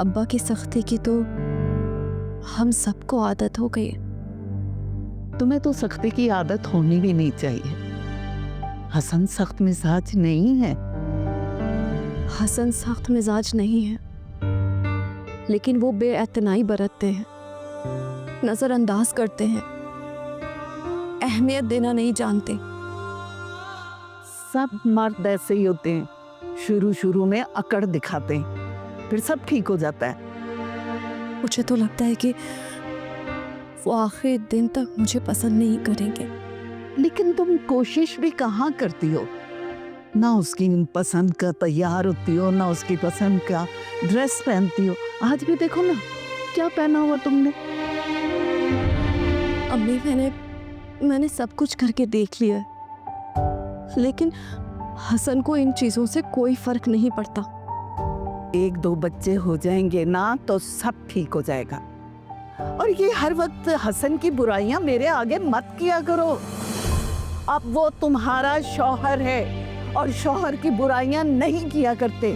अब्बा की सख्ती की तो हम सबको आदत हो गई है। तुम्हें तो सख्ती की आदत होनी भी नहीं चाहिए। हसन सख्त मिजाज नहीं है। हसन सख्त मिजाज नहीं है, लेकिन वो बेअतनाई बरतते हैं, नजरअंदाज करते हैं, अहमियत देना नहीं जानते। सब मर्द ऐसे ही होते हैं, शुरू शुरू में अकड़ दिखाते हैं, फिर सब ठीक हो जाता है। मुझे तो लगता है कि वो आखिरी दिन तक मुझे पसंद नहीं करेंगे। लेकिन तुम कोशिश भी कहाँ करती हो? ना उसकी पसंद का तैयार होती हो, ना उसकी पसंद का ड्रेस पहनती हो। आज भी देखो ना, क्या पहना हुआ तुमने। अम्मी, मैंने सब कुछ करके देख लिया, लेकिन हसन को इन चीजों से कोई फर्क नहीं पड़ता। 1-2 बच्चे हो जाएंगे ना तो सब ठीक हो जाएगा। और ये हर वक्त हसन की बुराइयां मेरे आगे मत किया करो। अब वो तुम्हारा शौहर है और शौहर की बुराइयां नहीं किया करते।